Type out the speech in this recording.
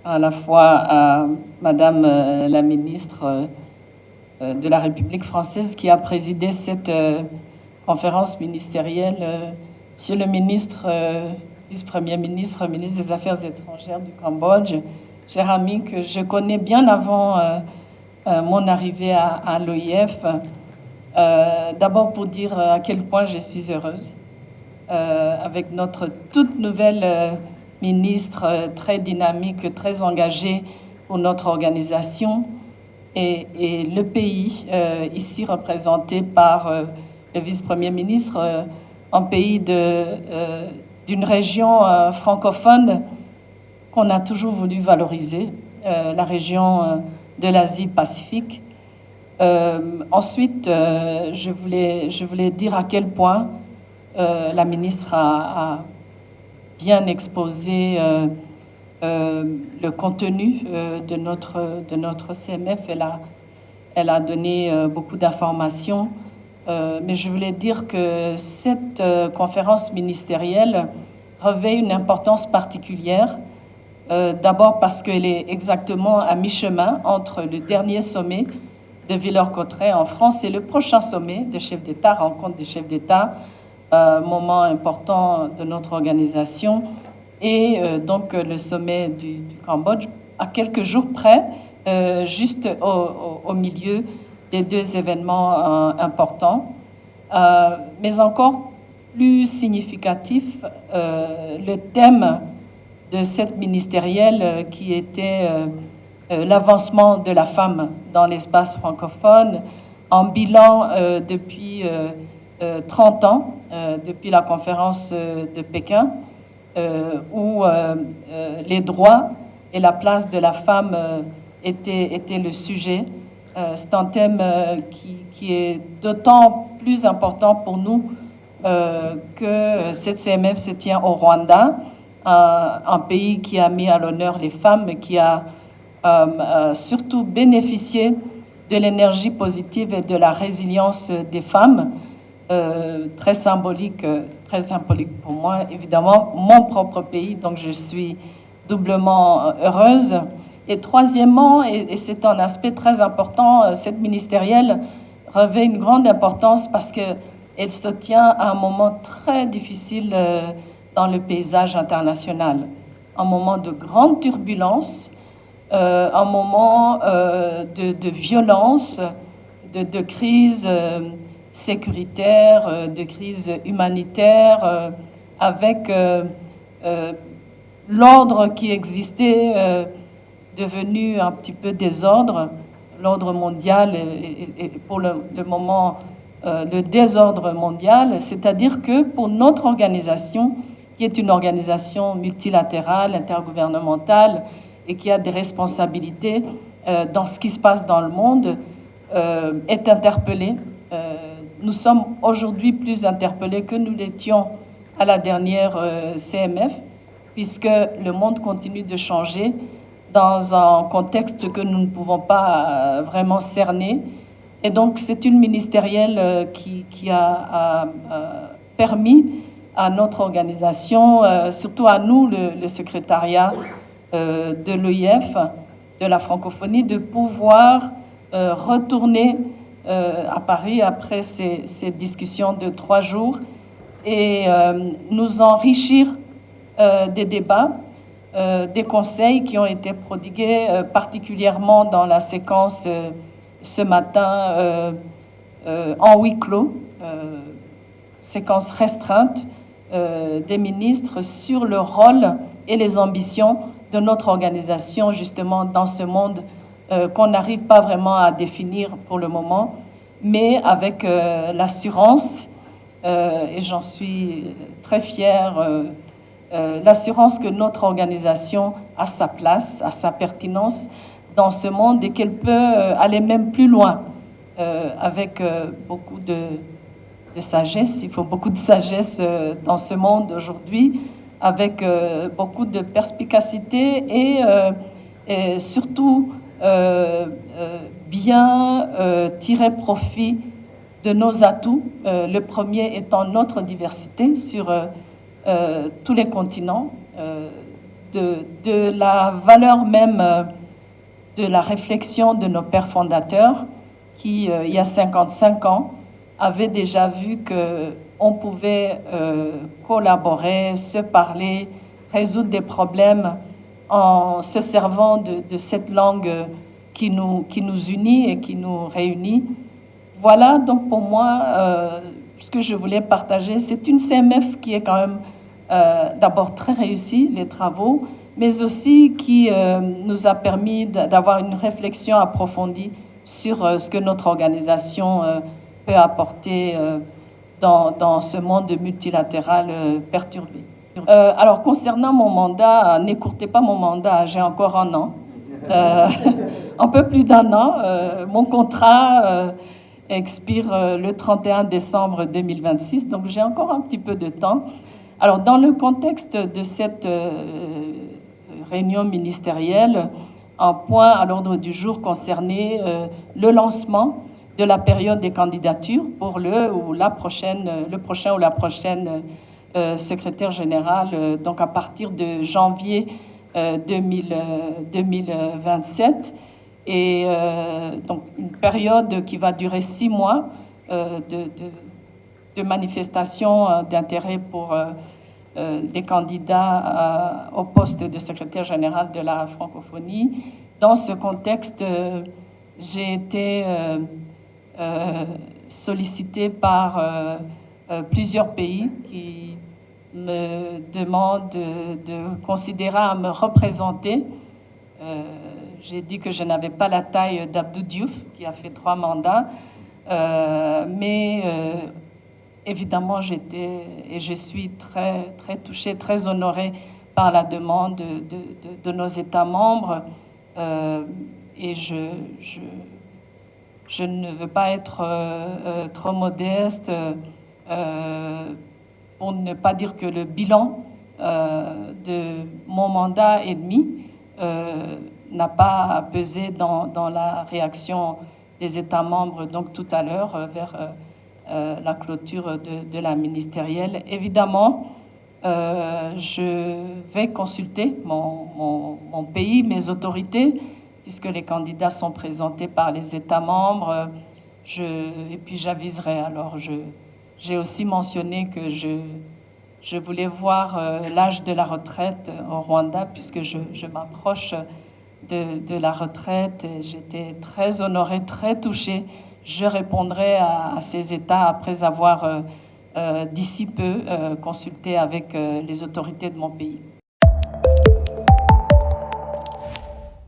à la fois à Madame la ministre de la République française qui a présidé cette conférence ministérielle, Monsieur le ministre, vice-premier ministre, ministre des Affaires étrangères du Cambodge, cher ami que je connais bien avant mon arrivée à l'OIF. D'abord pour dire à quel point je suis heureuse avec notre toute nouvelle ministre très dynamique, très engagée pour notre organisation et le pays ici représenté par le vice-premier ministre, un pays d'une région francophone qu'on a toujours voulu valoriser, la région de l'Asie-Pacifique. Ensuite, je voulais dire à quel point la ministre a bien exposé le contenu de notre CMF. Elle a donné beaucoup d'informations. Mais je voulais dire que cette conférence ministérielle revêt une importance particulière. D'abord parce qu'elle est exactement à mi-chemin entre le dernier sommet de Villers-Cotterêts en France et le prochain sommet de chefs d'État, rencontre des chefs d'État, moment important de notre organisation, et donc le sommet du Cambodge, à quelques jours près, juste au milieu des deux événements importants. Mais encore plus significatif, le thème de cette ministérielle qui était l'avancement de la femme dans l'espace francophone, en bilan depuis 30 ans, depuis la conférence de Pékin, où les droits et la place de la femme étaient le sujet. C'est un thème qui est d'autant plus important pour nous que cette CMF se tient au Rwanda, un pays qui a mis à l'honneur les femmes, qui a surtout bénéficié de l'énergie positive et de la résilience des femmes, très symbolique pour moi, évidemment, mon propre pays, donc je suis doublement heureuse. Et troisièmement, et c'est un aspect très important, cette ministérielle revêt une grande importance parce qu'elle se tient à un moment très difficile dans le paysage international, un moment de grande turbulence, un moment de violence, de crise sécuritaire, de crise humanitaire, avec l'ordre qui existait devenu un petit peu désordre, l'ordre mondial et pour le moment le désordre mondial, c'est-à-dire que pour notre organisation, qui est une organisation multilatérale, intergouvernementale et qui a des responsabilités dans ce qui se passe dans le monde, est interpellée. Nous sommes aujourd'hui plus interpellés que nous l'étions à la dernière CMF, puisque le monde continue de changer dans un contexte que nous ne pouvons pas vraiment cerner. Et donc, c'est une ministérielle qui a permis à notre organisation, surtout à nous, le secrétariat de l'OIF, de la francophonie, de pouvoir retourner à Paris après ces discussions de 3 jours et nous enrichir des débats, des conseils qui ont été prodigués particulièrement dans la séquence ce matin en huis clos, séquence restreinte des ministres sur le rôle et les ambitions de notre organisation justement dans ce monde qu'on n'arrive pas vraiment à définir pour le moment, mais avec l'assurance, et j'en suis très fière, l'assurance que notre organisation a sa place, a sa pertinence dans ce monde et qu'elle peut aller même plus loin avec beaucoup de sagesse. Il faut beaucoup de sagesse dans ce monde aujourd'hui, avec beaucoup de perspicacité et surtout bien tirer profit de nos atouts. Le premier étant notre diversité sur tous les continents, de la valeur même de la réflexion de nos pères fondateurs qui, il y a 55 ans, avaient déjà vu qu'on pouvait collaborer, se parler, résoudre des problèmes en se servant de cette langue qui nous unit et qui nous réunit. Voilà donc pour moi ce que je voulais partager. C'est une CMF qui est quand même d'abord très réussie, les travaux, mais aussi qui nous a permis d'avoir une réflexion approfondie sur ce que notre organisation peut apporter dans ce monde multilatéral perturbé. Alors, concernant mon mandat, n'écourtez pas mon mandat, j'ai encore un an, un peu plus d'un an. Mon contrat expire le 31 décembre 2026, donc j'ai encore un petit peu de temps. Alors, dans le contexte de cette réunion ministérielle, un point à l'ordre du jour concernait le lancement de la période des candidatures pour le prochain ou la prochaine secrétaire général, donc à partir de janvier 2027. Et donc une période qui va durer 6 mois de manifestation d'intérêt pour des candidats au poste de secrétaire général de la francophonie. Dans ce contexte, j'ai été sollicitée par plusieurs pays qui me demandent de considérer à me représenter. J'ai dit que je n'avais pas la taille d'Abdou Diouf, qui a fait 3 mandats, mais évidemment, j'étais et je suis très, très touchée, très honorée par la demande de nos États membres. Et je ne veux pas être trop modeste pour ne pas dire que le bilan de mon mandat et demi n'a pas pesé dans la réaction des États membres, donc tout à l'heure, vers la clôture de la ministérielle. Évidemment, je vais consulter mon pays, mes autorités, puisque les candidats sont présentés par les États membres. Et puis j'aviserai. Alors, j'ai aussi mentionné que je voulais voir l'âge de la retraite au Rwanda, puisque je m'approche de la retraite. J'étais très honorée, très touchée. Je répondrai à ces États après avoir d'ici peu consulté avec les autorités de mon pays.